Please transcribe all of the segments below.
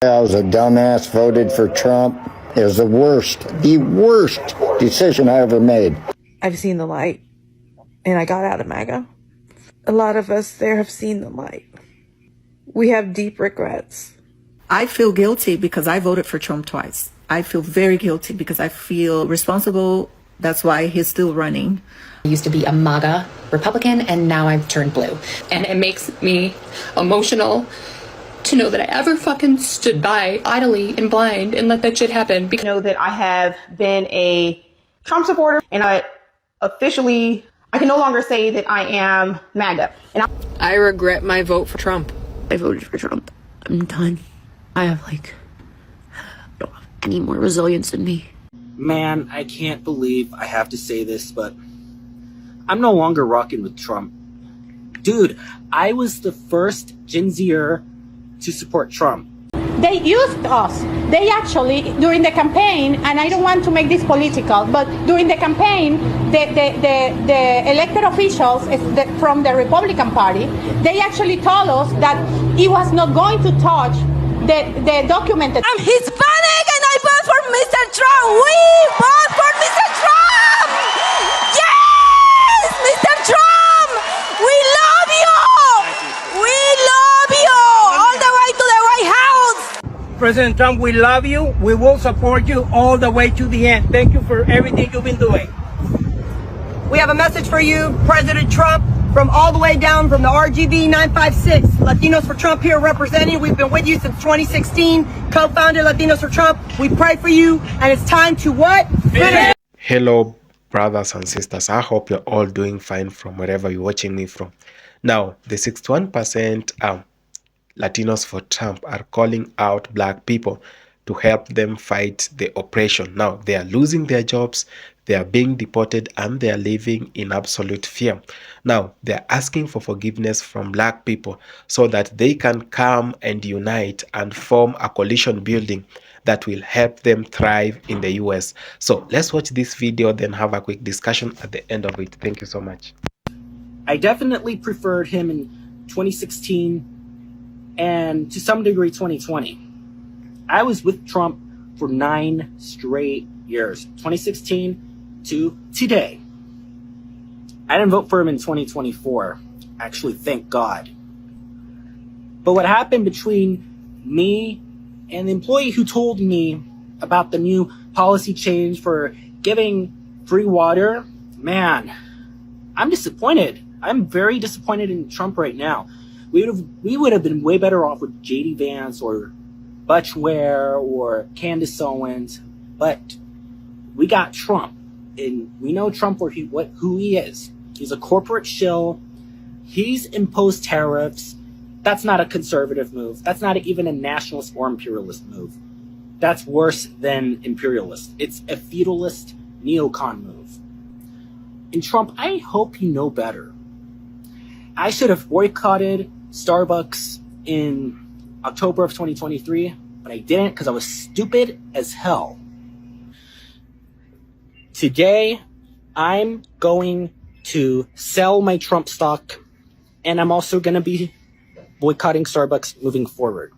I was a dumbass, voted for Trump. It was the worst decision I ever made. I've seen the light, and I got out of MAGA. A lot of us there have seen the light. We have deep regrets. I feel guilty because I voted for Trump twice. I feel very guilty because I feel responsible. That's why he's still running. I used to be a MAGA Republican, and now I've turned blue. And it makes me emotional to know that I ever fucking stood by idly and blind and let that shit happen. Because I know that I have been a Trump supporter, and I can no longer say that I am MAGA. And I regret my vote for Trump. I voted for Trump. I'm done. I don't have any more resilience in me. Man, I can't believe I have to say this, but I'm no longer rocking with Trump. Dude, I was the first Gen Zer to support Trump. They used us. They actually, during the campaign, and I don't want to make this political, but during the campaign, the elected officials from the Republican Party, they actually told us that he was not going to touch the document. I'm Hispanic and I vote for Mr. Trump. We vote for Mr. Trump. Yes, Mr. Trump. We love you. We love you all the way to the White House. President Trump, we love you. We will support you all the way to the end. Thank you for everything you've been doing. We have a message for you, President Trump, from all the way down from the RGB 956. Latinos for Trump here representing. We've been with you since 2016. Co-founded Latinos for Trump. We pray for you, and it's time to what? Finish. Hello, brothers and sisters. I hope you're all doing fine from wherever you're watching me from. Now, the 61% Latinos for Trump are calling out black people to help them fight the oppression. Now, they are losing their jobs, they are being deported, and they are living in absolute fear. Now, they are asking for forgiveness from black people so that they can come and unite and form a coalition building that will help them thrive in the US. So let's watch this video, then have a quick discussion at the end of it. Thank you so much. I definitely preferred him in 2016 and to some degree 2020. I was with Trump for 9 straight years, 2016 to today. I didn't vote for him in 2024, actually, thank God. But what happened between me and the employee who told me about the new policy change for giving free water, man, I'm disappointed. I'm very disappointed in Trump right now. We would have been way better off with J.D. Vance or Butch Ware or Candace Owens, but we got Trump, and we know Trump for who he is. He's a corporate shill. He's imposed tariffs. That's not a conservative move. That's not even a nationalist or imperialist move. That's worse than imperialist. It's a feudalist neocon move. And Trump, I hope you know better. I should have boycotted Starbucks in October of 2023, but I didn't because I was stupid as hell. Today, I'm going to sell my Trump stock, and I'm also going to be boycotting Starbucks moving forward.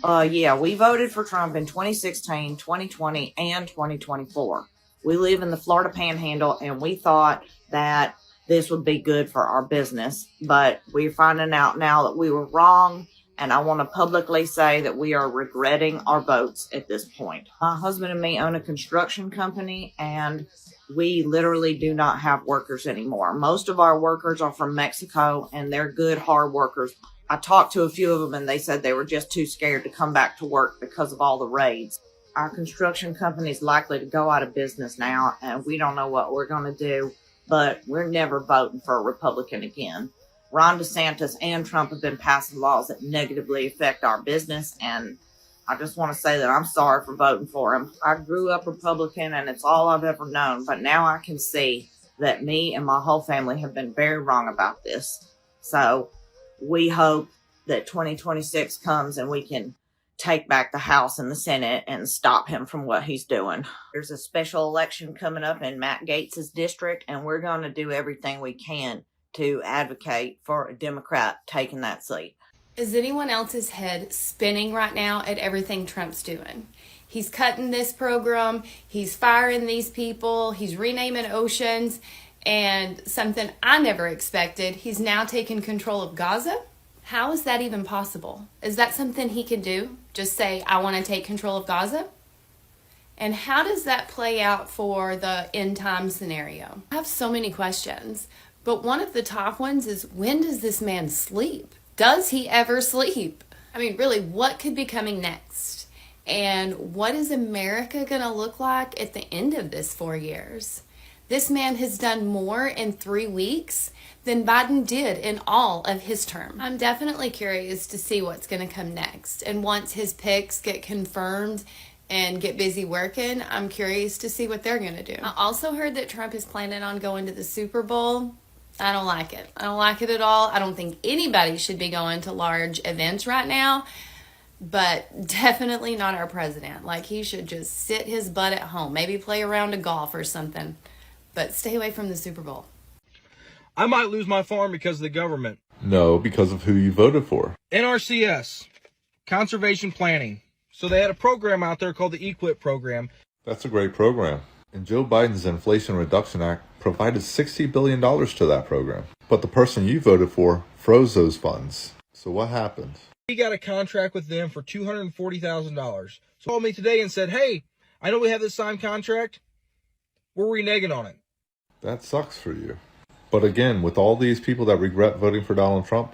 Yeah, we voted for Trump in 2016, 2020, and 2024. We live in the Florida Panhandle, and we thought that this would be good for our business, but we're finding out now that we were wrong, and I want to publicly say that we are regretting our votes at this point. My husband and me own a construction company, and we literally do not have workers anymore. Most of our workers are from Mexico, and they're good, hard workers. I talked to a few of them, and they said they were just too scared to come back to work because of all the raids. Our construction company is likely to go out of business now, and we don't know what we're going to do, but we're never voting for a Republican again. Ron DeSantis and Trump have been passing laws that negatively affect our business, and I just want to say that I'm sorry for voting for him. I grew up Republican, and it's all I've ever known, but now I can see that me and my whole family have been very wrong about this. So we hope that 2026 comes and we can take back the House and the Senate and stop him from what he's doing. There's a special election coming up in Matt Gaetz's district, and we're going to do everything we can to advocate for a Democrat taking that seat. Is anyone else's head spinning right now at everything Trump's doing? He's cutting this program, he's firing these people, he's renaming oceans, and something I never expected, he's now taking control of Gaza? How is that even possible? Is that something he can do? Just say, I want to take control of Gaza? And how does that play out for the end time scenario? I have so many questions, but one of the top ones is, when does this man sleep? Does he ever sleep? I mean, really, what could be coming next? And what is America going to look like at the end of this 4 years? This man has done more in 3 weeks than Biden did in all of his term. I'm definitely curious to see what's going to come next. And once his picks get confirmed and get busy working, I'm curious to see what they're going to do. I also heard that Trump is planning on going to the Super Bowl. I don't like it. I don't like it at all. I don't think anybody should be going to large events right now, but definitely not our president. Like, he should just sit his butt at home, maybe play a round of golf or something, but stay away from the Super Bowl. I might lose my farm because of the government. No, because of who you voted for. NRCS, conservation planning. So they had a program out there called the EQIP program. That's a great program. And Joe Biden's Inflation Reduction Act provided $60 billion to that program. But the person you voted for froze those funds. So what happened? He got a contract with them for $240,000. So he called me today and said, hey, I know we have this signed contract. We're reneging on it. That sucks for you. But again, with all these people that regret voting for Donald Trump,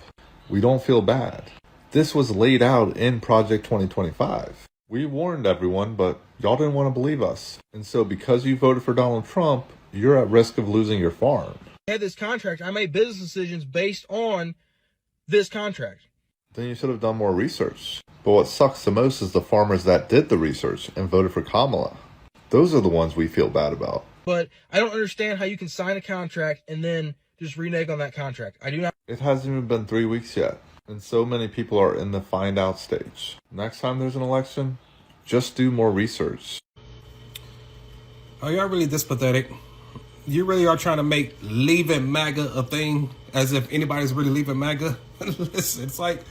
we don't feel bad. This was laid out in Project 2025. We warned everyone, but y'all didn't want to believe us. And so because you voted for Donald Trump, you're at risk of losing your farm. I had this contract. I made business decisions based on this contract. Then you should have done more research. But what sucks the most is the farmers that did the research and voted for Kamala. Those are the ones we feel bad about. But I don't understand how you can sign a contract and then just renege on that contract. I do not. It hasn't even been 3 weeks yet. And so many people are in the find out stage. Next time there's an election, just do more research. Are y'all really this pathetic? You really are trying to make leaving MAGA a thing, as if anybody's really leaving MAGA? Listen, it's like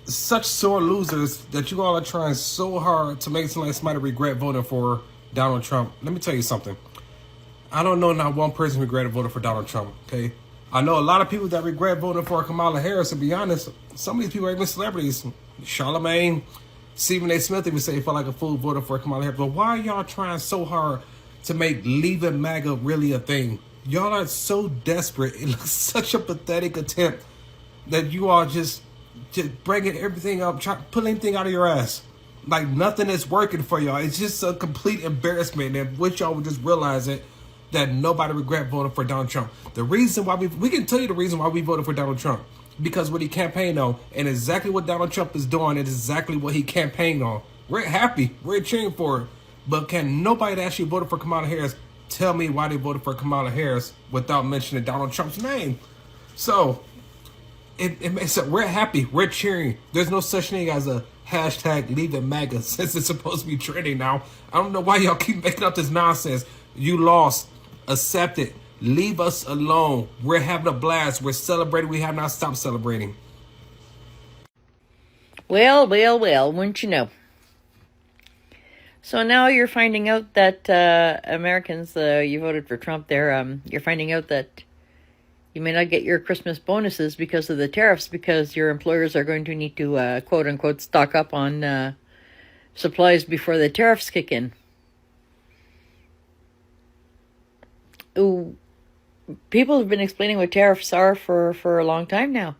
such sore losers that you all are trying so hard to make it seem like somebody regret voting for Donald Trump. Let me tell you something. I don't know not one person regretted voting for Donald Trump, okay? I know a lot of people that regret voting for Kamala Harris. To be honest, some of these people are even celebrities. Charlamagne, Stephen A. Smith even say he felt like a fool voting for Kamala Harris. But why are y'all trying so hard to make leaving MAGA really a thing? Y'all are so desperate. It looks such a pathetic attempt that you all just bringing everything up, pulling anything out of your ass. Like nothing is working for y'all. It's just a complete embarrassment. And which y'all would just realize it. That nobody regret voting for Donald Trump. The reason why we can tell you the reason why we voted for Donald Trump. Because what he campaigned on, and exactly what Donald Trump is doing is exactly what he campaigned on. We're happy. We're cheering for it. But can nobody that actually voted for Kamala Harris tell me why they voted for Kamala Harris without mentioning Donald Trump's name? So, it makes it, we're happy. We're cheering. There's no such thing as a hashtag leaving MAGA since it's supposed to be trending now. I don't know why y'all keep making up this nonsense. You lost. Accept it. Leave us alone. We're having a blast. We're celebrating. We have not stopped celebrating. Well, wouldn't you know? So now you're finding out that Americans, you voted for Trump there, you're finding out that you may not get your Christmas bonuses because of the tariffs, because your employers are going to need to, quote-unquote, stock up on supplies before the tariffs kick in. Ooh, people have been explaining what tariffs are for a long time now.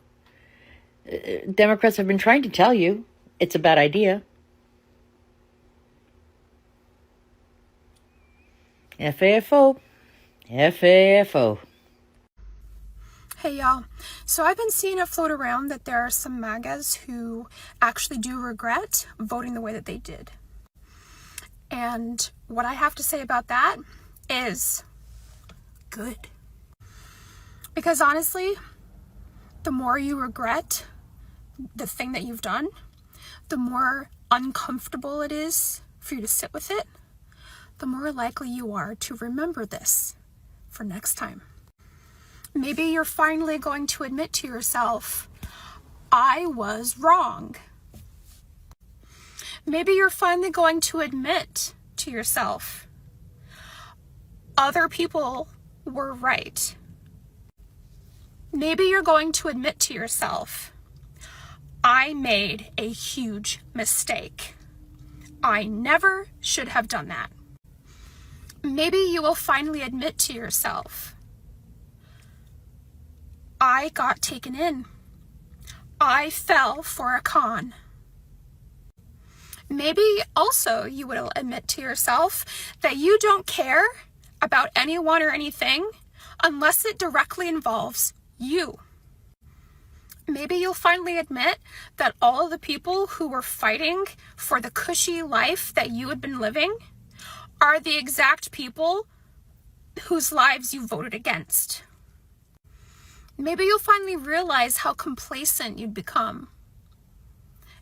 Democrats have been trying to tell you it's a bad idea. FAFO. Hey y'all, so I've been seeing it float around that there are some MAGAs who actually do regret voting the way that they did. And what I have to say about that is good. Because honestly, the more you regret the thing that you've done, the more uncomfortable it is for you to sit with it, the more likely you are to remember this for next time. Maybe you're finally going to admit to yourself, I was wrong. Maybe you're finally going to admit to yourself, other people were right. Maybe you're going to admit to yourself, I made a huge mistake. I never should have done that. Maybe you will finally admit to yourself, I got taken in. I fell for a con. Maybe also you will admit to yourself that you don't care about anyone or anything unless it directly involves you. Maybe you'll finally admit that all of the people who were fighting for the cushy life that you had been living are the exact people whose lives you voted against. Maybe you'll finally realize how complacent you'd become.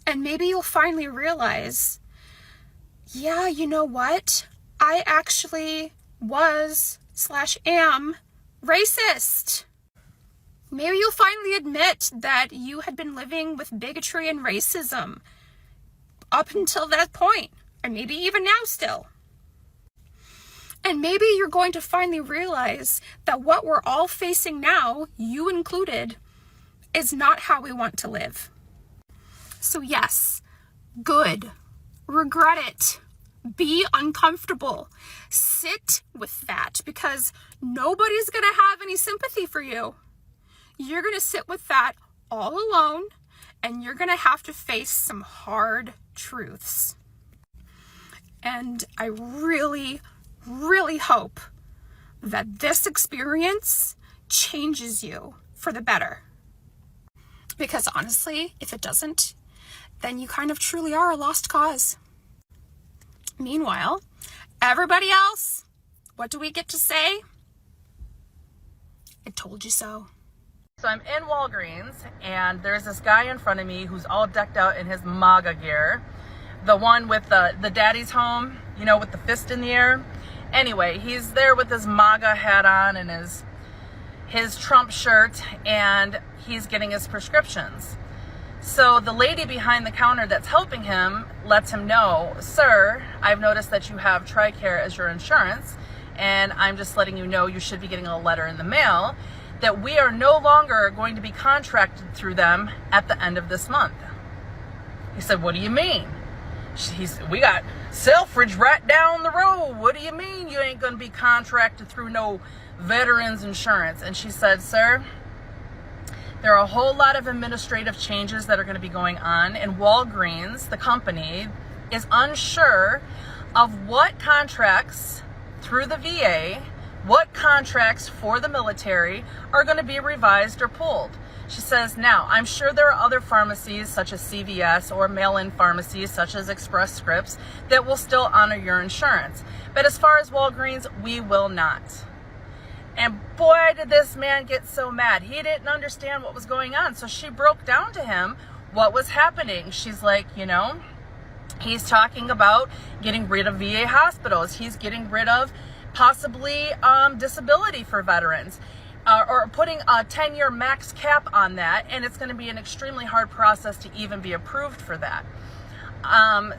And maybe you'll finally realize, yeah, you know what? I actually was/am racist. Maybe you'll finally admit that you had been living with bigotry and racism up until that point, or maybe even now still. And maybe you're going to finally realize that what we're all facing now, you included, is not how we want to live. So yes, good. Regret it. Be uncomfortable. Sit with that, because nobody's going to have any sympathy for you. You're going to sit with that all alone, and you're going to have to face some hard truths. And I really, really hope that this experience changes you for the better. Because honestly, if it doesn't, then you kind of truly are a lost cause. Meanwhile, everybody else, what do we get to say? I told you so. So I'm in Walgreens, and there's this guy in front of me who's all decked out in his MAGA gear. The one with the daddy's home, you know, with the fist in the air. Anyway, he's there with his MAGA hat on and his Trump shirt, and he's getting his prescriptions. So the lady behind the counter that's helping him lets him know, sir, I've noticed that you have TRICARE as your insurance, and I'm just letting you know you should be getting a letter in the mail that we are no longer going to be contracted through them at the end of this month. He said, what do you mean? We got Selfridge right down the road. What do you mean you ain't going to be contracted through no veterans insurance? And she said, sir, there are a whole lot of administrative changes that are going to be going on, and Walgreens, the company, is unsure of what contracts through the VA, what contracts for the military are going to be revised or pulled. She says, now, I'm sure there are other pharmacies such as CVS or mail-in pharmacies such as Express Scripts that will still honor your insurance. But as far as Walgreens, we will not. And boy, did this man get so mad. He didn't understand what was going on. So she broke down to him what was happening. She's like, you know, he's talking about getting rid of VA hospitals. He's getting rid of possibly disability for veterans, or putting a 10-year max cap on that, and it's going to be an extremely hard process to even be approved for that.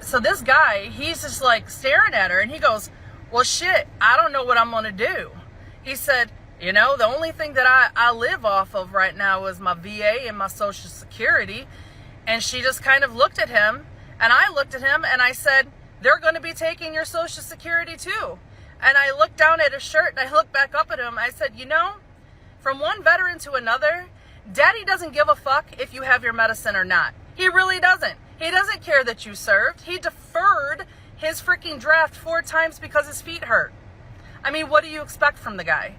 So this guy, he's just like staring at her, and he goes, well, shit, I don't know what I'm going to do. He said, you know, the only thing that I live off of right now is my VA and my Social Security. And she just kind of looked at him, and I looked at him, and I said, they're going to be taking your Social Security too. And I looked down at his shirt, and I looked back up at him. I said, you know, from one veteran to another, Daddy doesn't give a fuck if you have your medicine or not. He really doesn't. He doesn't care that you served. He deferred his freaking draft 4 times because his feet hurt. I mean, what do you expect from the guy?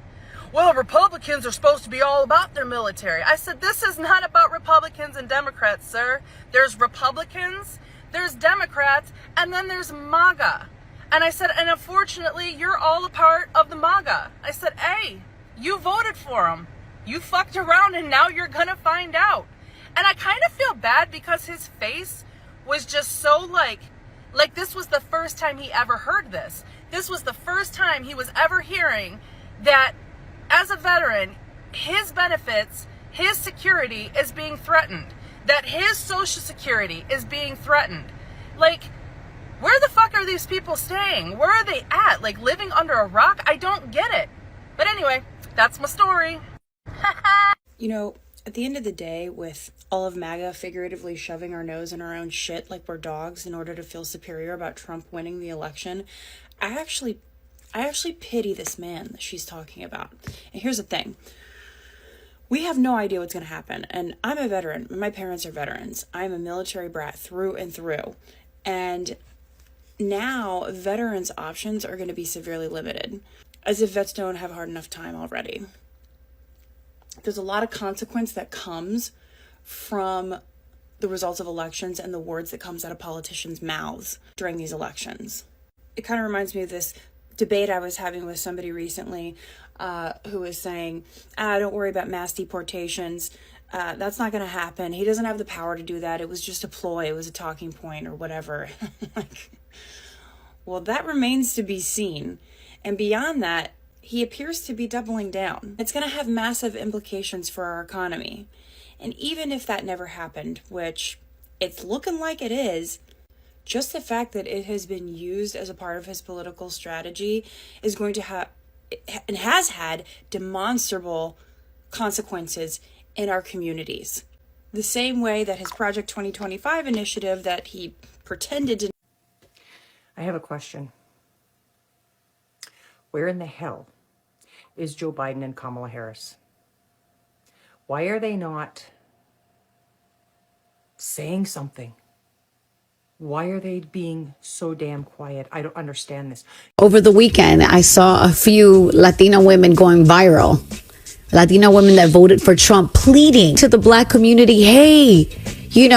Well, Republicans are supposed to be all about their military. I said, this is not about Republicans and Democrats, sir. There's Republicans, there's Democrats, and then there's MAGA. And I said, and unfortunately, you're all a part of the MAGA. I said, hey, you voted for him. You fucked around, and now you're going to find out. And I kind of feel bad because his face was just so like this was the first time he ever heard this. This was the first time he was ever hearing that as a veteran, his benefits, his security is being threatened. that his Social Security is being threatened. Like, where the fuck are these people staying? Where are they at? Like, living under a rock? I don't get it. But anyway, that's my story. You know, at the end of the day, with all of MAGA figuratively shoving our nose in our own shit like we're dogs in order to feel superior about Trump winning the election, I actually pity this man that she's talking about. And here's the thing. We have no idea what's going to happen. And I'm a veteran. My parents are veterans. I'm a military brat through and through. And now veterans' options are going to be severely limited, as if vets don't have hard enough time already. There's a lot of consequence that comes from the results of elections and the words that comes out of politicians' mouths during these elections. It kind of reminds me of this debate I was having with somebody recently who was saying, don't worry about mass deportations. That's not going to happen. He doesn't have the power to do that. It was just a ploy. It was a talking point or whatever. Well, that remains to be seen. And beyond that, he appears to be doubling down. It's going to have massive implications for our economy. And even if that never happened, which it's looking like it is, just the fact that it has been used as a part of his political strategy is going to have, and has had, demonstrable consequences in our communities. The same way that his Project 2025 initiative that he pretended to... I have a question. Where in the hell is Joe Biden and Kamala Harris? Why are they not saying something? Why are they being so damn quiet? I don't understand this. Over the weekend, I saw a few Latina women going viral. Latina women that voted for Trump pleading to the Black community, hey,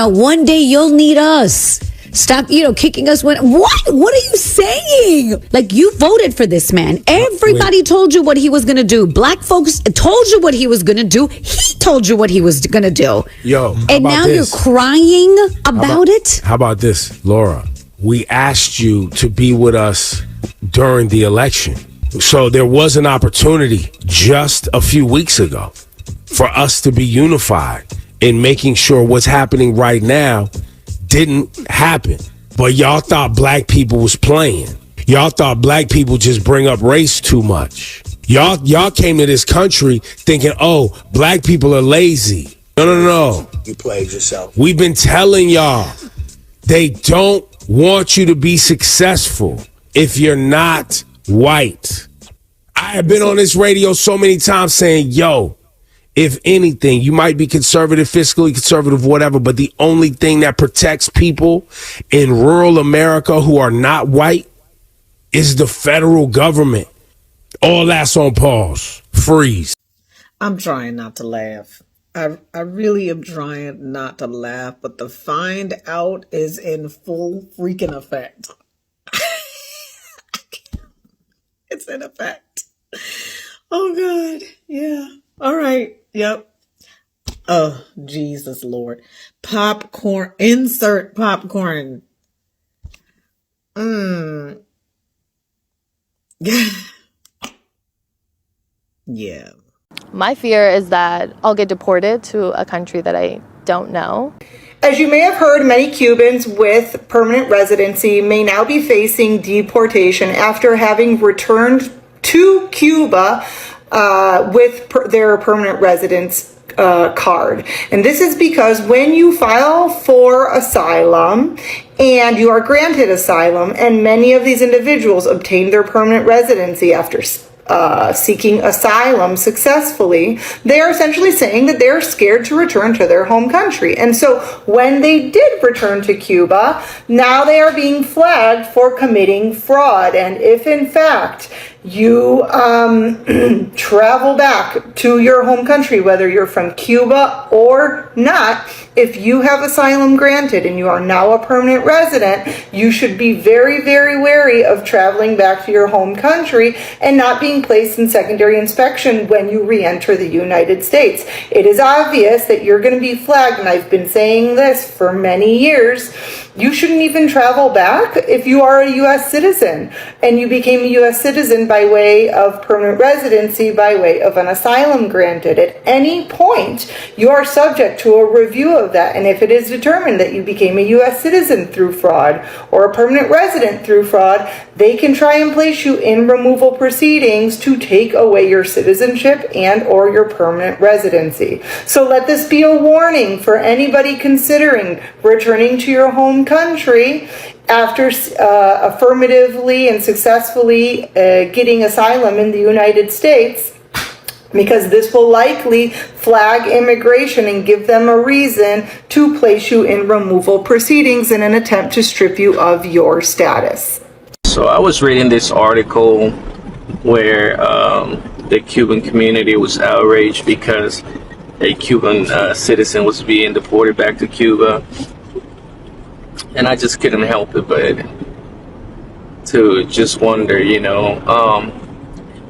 one day you'll need us. Stop, kicking us when... What are you saying? Like, you voted for this man. Everybody told you what he was going to do. Black folks told you what he was going to do. He told you what he was going to do. Yo, and now you're crying about it? How about this, Laura? We asked you to be with us during the election. So there was an opportunity just a few weeks ago for us to be unified in making sure what's happening right now didn't happen. But y'all thought Black people was playing. Y'all thought Black people just bring up race too much. Y'all came to this country thinking, Black people are lazy. No. You played yourself. We've been telling y'all, they don't want you to be successful if you're not white. I have been on this radio so many times saying, if anything, you might be conservative, fiscally conservative, whatever, but the only thing that protects people in rural America who are not white is the federal government. All that's on pause. Freeze. I'm trying not to laugh. I really am trying not to laugh, but the find out is in full freaking effect. It's in effect. Oh, God. Yeah. All right. Yep. Oh, Jesus, Lord. Popcorn. Insert popcorn. Yeah. My fear is that I'll get deported to a country that I don't know. As you may have heard, many Cubans with permanent residency may now be facing deportation after having returned to Cuba with their permanent residence card. And this is because when you file for asylum and you are granted asylum, and many of these individuals obtain their permanent residency after seeking asylum successfully, they are essentially saying that they're scared to return to their home country. And so when they did return to Cuba, now they are being flagged for committing fraud. And if in fact you travel back to your home country, whether you're from Cuba or not, if you have asylum granted and you are now a permanent resident, you should be very, very wary of traveling back to your home country and not being placed in secondary inspection when you re-enter the United States. It is obvious that you're going to be flagged, and I've been saying this for many years, You shouldn't even travel back if you are a U.S. citizen and you became a U.S. citizen by way of permanent residency, by way of an asylum granted. At any point, you are subject to a review of that. And if it is determined that you became a U.S. citizen through fraud or a permanent resident through fraud, they can try and place you in removal proceedings to take away your citizenship and or your permanent residency. So let this be a warning for anybody considering returning to your home country after affirmatively and successfully getting asylum in the United States, because this will likely flag immigration and give them a reason to place you in removal proceedings in an attempt to strip you of your status. So I was reading this article where the Cuban community was outraged because a Cuban citizen was being deported back to Cuba. And I just couldn't help it but to just wonder,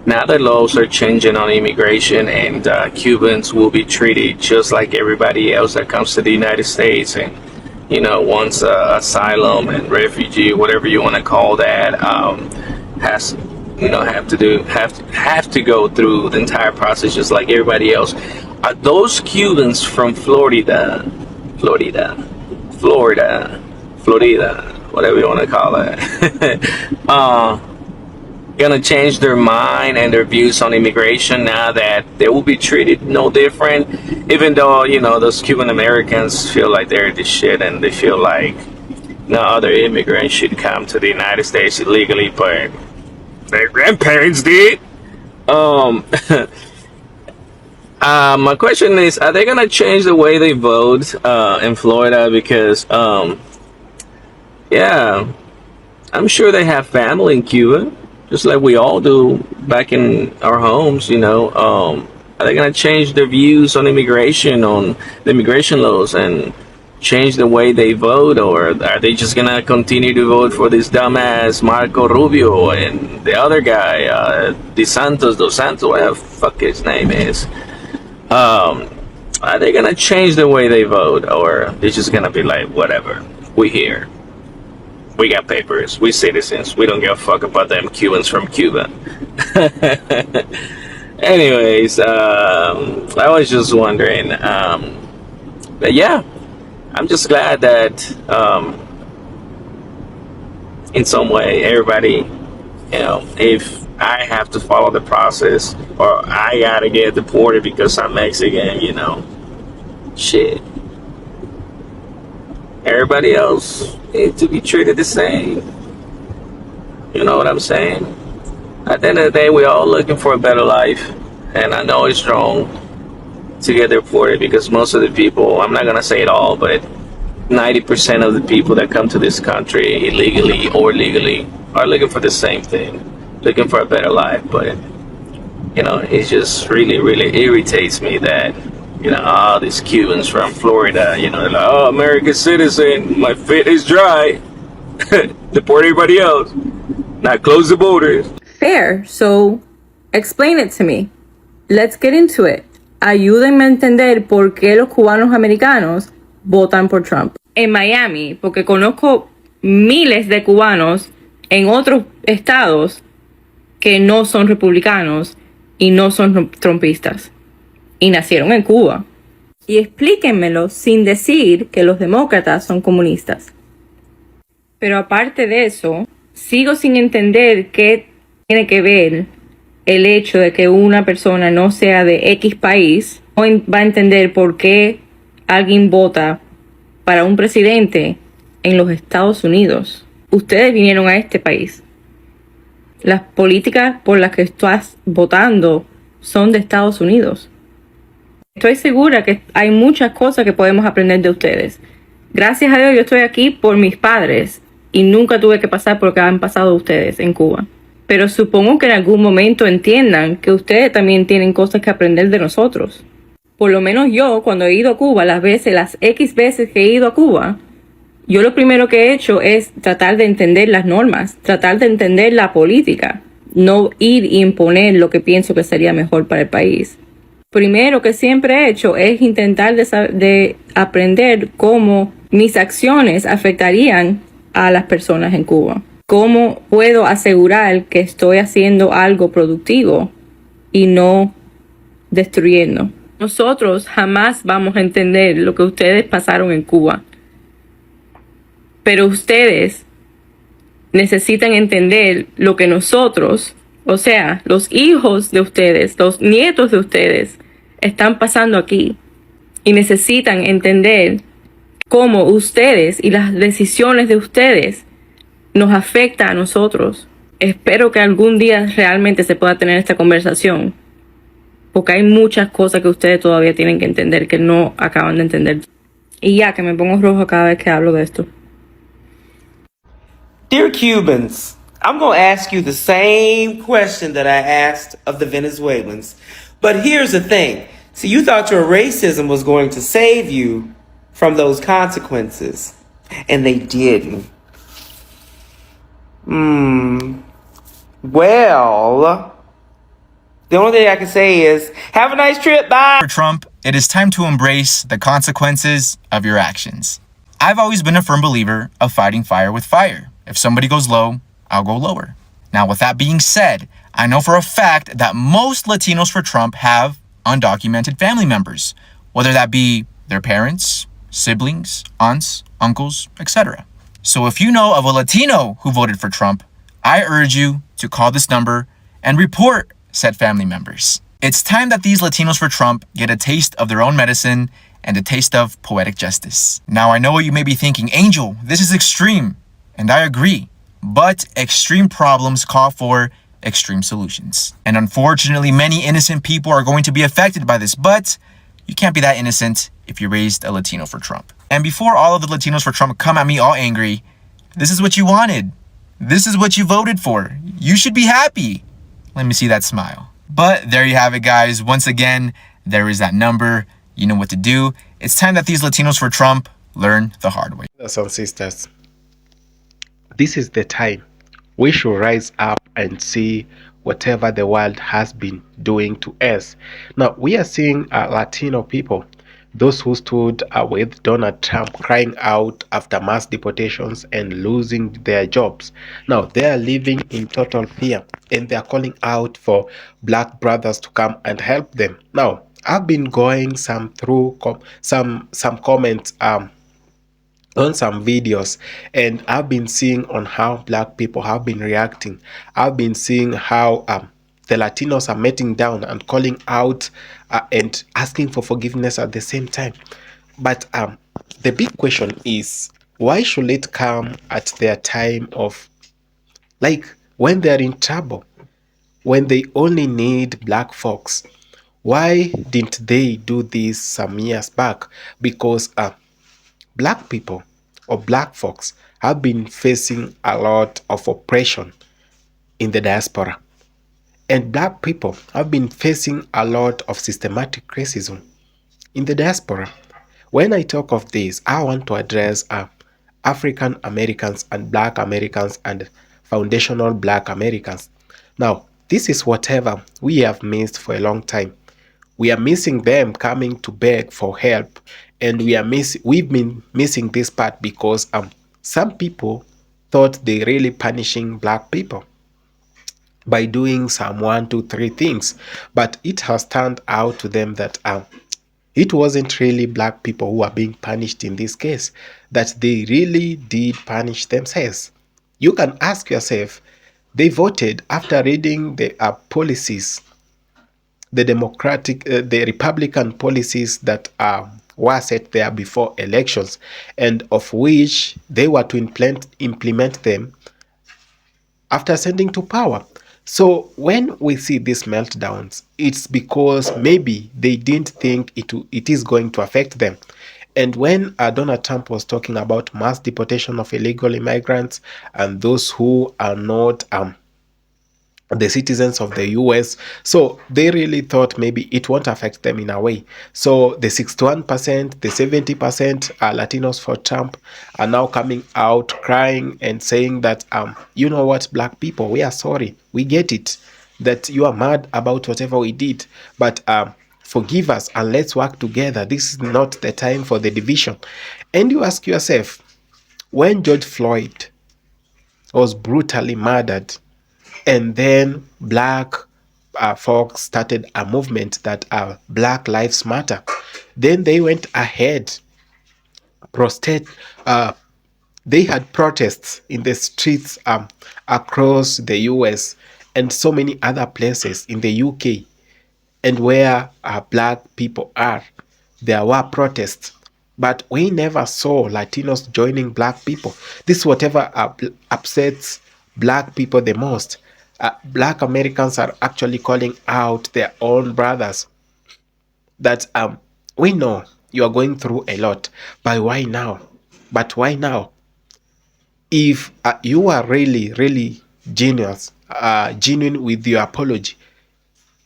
now that laws are changing on immigration and Cubans will be treated just like everybody else that comes to the United States and, wants asylum and refugee, whatever you want to call that, have to go through the entire process just like everybody else. Are those Cubans from Florida, whatever you want to call it, gonna change their mind and their views on immigration now that they will be treated no different, even though those Cuban Americans feel like they're the shit and they feel like no other immigrants should come to the United States illegally, but their grandparents did. My question is, are they gonna change the way they vote in Florida? Because yeah, I'm sure they have family in Cuba, just like we all do back in our homes, Are they going to change their views on immigration, on the immigration laws, and change the way they vote? Or are they just going to continue to vote for this dumbass Marco Rubio and the other guy, dos Santos, whatever the fuck his name is? Are they going to change the way they vote? Or they're just going to be like, whatever, we here. We got papers. We citizens. We don't give a fuck about them Cubans from Cuba. Anyways, I was just wondering. But yeah, I'm just glad that in some way everybody, if I have to follow the process or I gotta get deported because I'm Mexican, shit. Everybody else needs to be treated the same. You know what I'm saying? At the end of the day, we're all looking for a better life. And I know it's wrong to get deported because most of the people, I'm not going to say it all, but 90% of the people that come to this country illegally or legally are looking for the same thing, looking for a better life. But, it just really, really irritates me that all these Cubans from Florida, they're like, oh, American citizen, my fit is dry. Deport everybody else. Now close the borders. Fair. So, explain it to me. Let's get into it. Ayúdenme a entender por qué los cubanos americanos votan por Trump. En Miami, porque conozco miles de cubanos en otros estados que no son republicanos y no son trumpistas. Y nacieron en Cuba. Y explíquenmelo sin decir que los demócratas son comunistas. Pero aparte de eso, sigo sin entender qué tiene que ver el hecho de que una persona no sea de X país. No va a entender por qué alguien vota para un presidente en los Estados Unidos. Ustedes vinieron a este país. Las políticas por las que estás votando son de Estados Unidos. Estoy segura que hay muchas cosas que podemos aprender de ustedes. Gracias a Dios yo estoy aquí por mis padres y nunca tuve que pasar por lo que han pasado ustedes en Cuba. Pero supongo que en algún momento entiendan que ustedes también tienen cosas que aprender de nosotros. Por lo menos yo, cuando he ido a Cuba, las X veces que he ido a Cuba, yo lo primero que he hecho es tratar de entender las normas, tratar de entender la política, no ir y imponer lo que pienso que sería mejor para el país. Primero que siempre he hecho es intentar de aprender cómo mis acciones afectarían a las personas en Cuba. ¿Cómo puedo asegurar que estoy haciendo algo productivo y no destruyendo? Nosotros jamás vamos a entender lo que ustedes pasaron en Cuba. Pero ustedes necesitan entender lo que nosotros, o sea, los hijos de ustedes, los nietos de ustedes, están pasando aquí. Y necesitan entender cómo ustedes y las decisiones de ustedes nos afectan a nosotros. Espero que algún día realmente se pueda tener esta conversación, porque hay muchas cosas que ustedes todavía tienen que entender que no acaban de entender. Y ya que me pongo rojo cada vez que hablo de esto. Dear Cubans, I'm going to ask you the same question that I asked of the Venezuelans. But here's the thing. See, you thought your racism was going to save you from those consequences, and they didn't. Well, the only thing I can say is, have a nice trip, bye! For Trump, it is time to embrace the consequences of your actions. I've always been a firm believer of fighting fire with fire. If somebody goes low, I'll go lower. Now, with that being said, I know for a fact that most Latinos for Trump have undocumented family members, whether that be their parents, siblings, aunts, uncles, etc. So if you know of a Latino who voted for Trump, I urge you to call this number and report said family members. It's time that these Latinos for Trump get a taste of their own medicine and a taste of poetic justice. Now, I know what you may be thinking, Angel, this is extreme. And I agree. But extreme problems call for extreme solutions. And unfortunately, many innocent people are going to be affected by this, but you can't be that innocent if you raised a Latino for Trump. And before all of the Latinos for Trump come at me all angry, this is what you wanted. This is what you voted for. You should be happy. Let me see that smile. But there you have it, guys. Once again, there is that number. You know what to do. It's time that these Latinos for Trump learn the hard way. Brothers and sisters, this is the time we should rise up and see whatever the world has been doing to us. Now, we are seeing Latino people, those who stood with Donald Trump, crying out after mass deportations and losing their jobs. Now, they are living in total fear and they are calling out for black brothers to come and help them. Now, I've been going through some comments on some videos, and I've been seeing on how black people have been reacting. I've been seeing how the Latinos are melting down and calling out and asking for forgiveness at the same time. But the big question is, why should it come at their time of, like, when they're in trouble, when they only need black folks? Why didn't they do this some years back? Because black people or black folks have been facing a lot of oppression in the diaspora. And black people have been facing a lot of systematic racism in the diaspora. When I talk of this, I want to address African Americans and black Americans and foundational black Americans. Now, this is whatever we have missed for a long time. We are missing them coming to beg for help, and we've been missing this part because some people thought they really punishing black people by doing some 1, 2, 3 things, but it has turned out to them that it wasn't really black people who are being punished in this case, that they really did punish themselves. You can ask yourself, they voted after reading the policies, the the Republican policies that were set there before elections, and of which they were to implement them after ascending to power. So when we see these meltdowns, it's because maybe they didn't think it is going to affect them. And when Donald Trump was talking about mass deportation of illegal immigrants and those who are not the citizens of the US, so they really thought maybe it won't affect them in a way. So the 61%, the 70% Latinos for Trump are now coming out crying and saying that, you know what, black people, we are sorry. We get it that you are mad about whatever we did, but Forgive us and let's work together. This is not the time for the division. And you ask yourself, when George Floyd was brutally murdered, and then black folks started a movement that Black Lives Matter, then they went ahead, uh, they had protests in the streets across the US and so many other places in the UK, and where black people are, there were protests. But we never saw Latinos joining black people. This is whatever upsets black people the most. Black Americans are actually calling out their own brothers that we know you are going through a lot, but why now? But why now? If you are really, really genuine with your apology,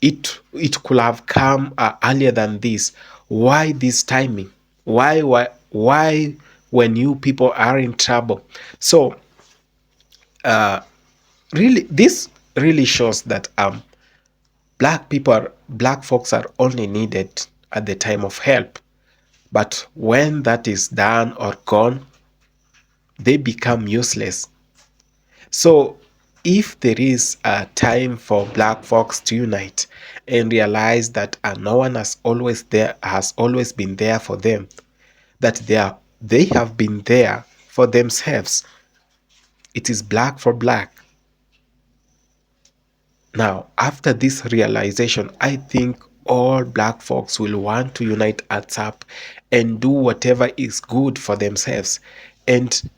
it could have come earlier than this. Why this timing? Why when you people are in trouble? So really, this really shows that black folks are only needed at the time of help, but when that is done or gone, they become useless. So if there is a time for black folks to unite and realize that no one has always been there for them, that they have been there for themselves, it is black for black. Now, after this realization, I think all black folks will want to unite at up and do whatever is good for themselves. And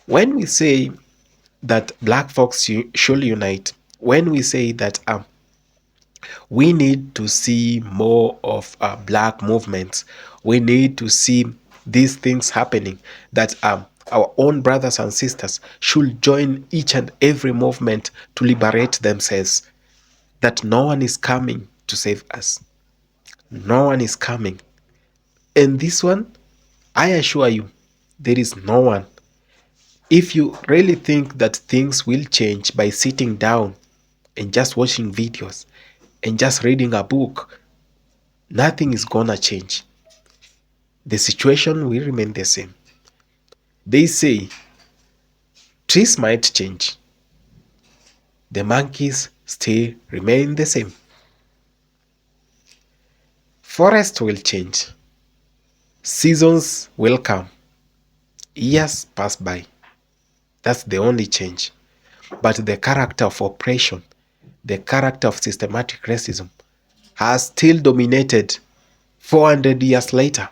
when we say that black folks should unite, when we say that we need to see more of black movements, we need to see these things happening, that our own brothers and sisters should join each and every movement to liberate themselves, that no one is coming to save us. No one is coming. And this one, I assure you, there is no one. If you really think that things will change by sitting down and just watching videos and just reading a book, nothing is gonna change. The situation will remain the same. They say trees might change, the monkeys still remain the same. Forest will change, seasons will come, years pass by. That's the only change. But the character of oppression, the character of systematic racism has still dominated 400 years later.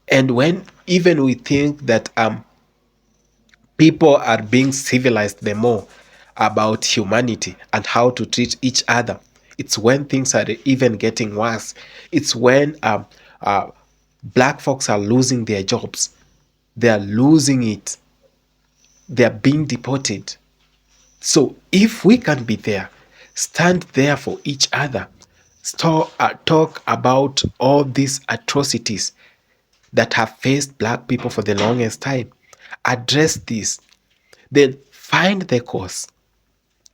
And when even we think that people are being civilized the more about humanity and how to treat each other, it's when things are even getting worse. It's when black folks are losing their jobs. They are losing it. They are being deported. So if we can be there, stand there for each other, talk about all these atrocities that have faced black people for the longest time, address this, then find the cause.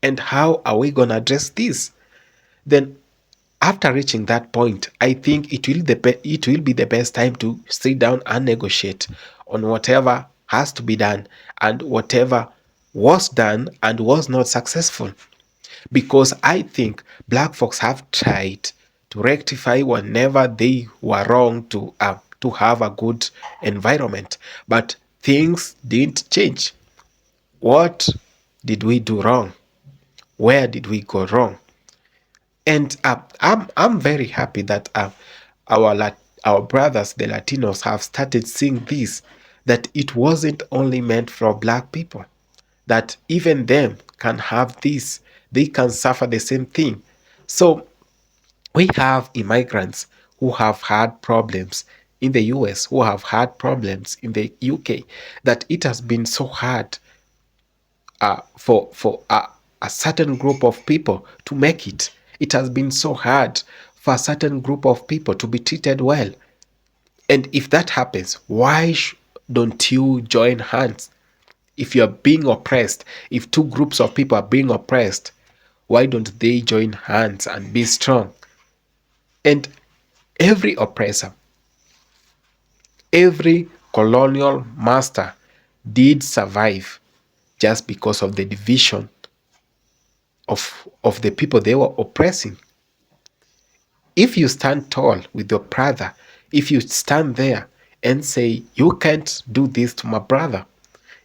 And how are we going to address this? Then after reaching that point, I think it will be the best time to sit down and negotiate on whatever has to be done and whatever was done and was not successful. Because I think black folks have tried to rectify whenever they were wrong to have a good environment, but things didn't change. What did we do wrong? Where did we go wrong? And I'm very happy that our brothers, the Latinos, have started seeing this, that it wasn't only meant for black people, that even them can have this, they can suffer the same thing. So we have immigrants who have had problems in the US, who have had problems in the UK, that it has been so hard for a certain group of people to make it. It has been so hard for a certain group of people to be treated well. And if that happens, why don't you join hands? If you're being oppressed, if two groups of people are being oppressed, why don't they join hands and be strong? And every oppressor, every colonial master did survive just because of the division of the people they were oppressing. If you stand tall with your brother, if you stand there and say, you can't do this to my brother,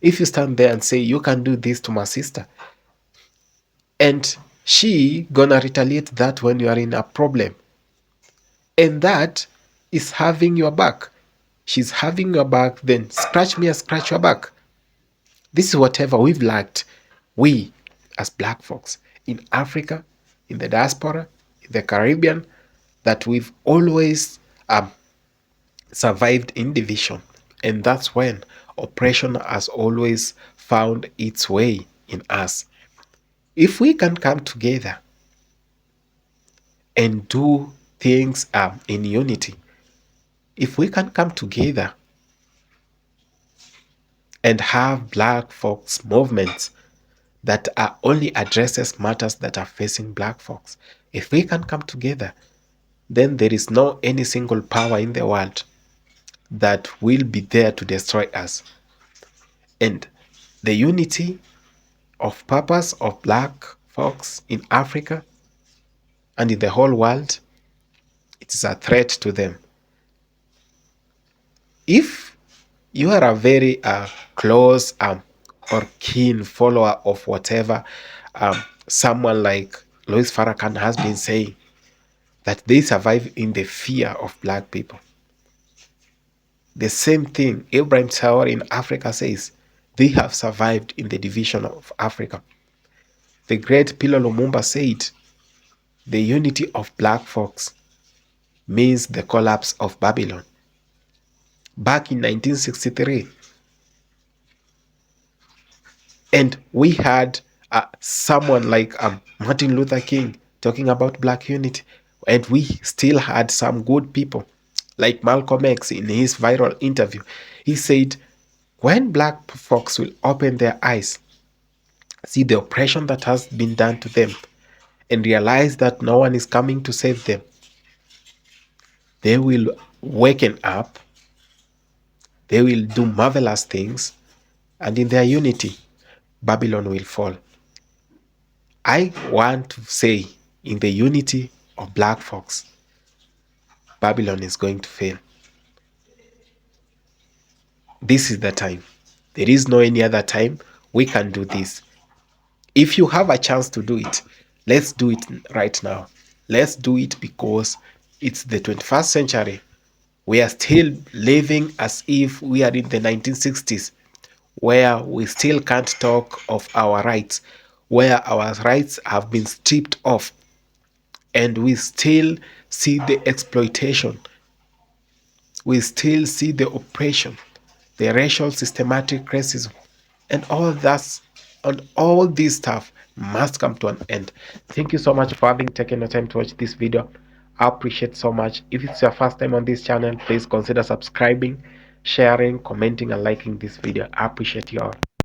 if you stand there and say, you can do this to my sister, and she gonna retaliate that when you are in a problem, and that is having your back. She's having your back, then scratch me, I scratch your back. This is whatever we've lacked, we as black folks in Africa, in the diaspora, in the Caribbean, that we've always survived in division. And that's when oppression has always found its way in us. If we can come together and do things in unity, if we can come together and have black folks movements that are only addresses matters that are facing black folks, if we can come together, then there is no any single power in the world that will be there to destroy us. And the unity of purpose of black folks in Africa and in the whole world, it is a threat to them. If you are a very close or keen follower of whatever someone like Louis Farrakhan has been saying, that they survive in the fear of black people. The same thing Ibrahim Traore in Africa says, they have survived in the division of Africa. The great Pilo Lumumba said, the unity of black folks means the collapse of Babylon. Back in 1963. And we had someone like Martin Luther King talking about black unity. And we still had some good people like Malcolm X in his viral interview. He said, when black folks will open their eyes, see the oppression that has been done to them, and realize that no one is coming to save them, they will waken up, they will do marvelous things, and in their unity, Babylon will fall. I want to say, in the unity of black folks, Babylon is going to fail. This is the time. There is no any other time we can do this. If you have a chance to do it, let's do it right now. Let's do it because it's the 21st century. We are still living as if we are in the 1960s, where we still can't talk of our rights, where our rights have been stripped off, and we still see the exploitation. We still see the oppression, the racial systematic racism, and all that, and all this stuff must come to an end. Thank you so much for having taken the time to watch this video. I appreciate so much. If it's your first time on this channel, please consider subscribing, sharing, commenting, and liking this video. I appreciate you all.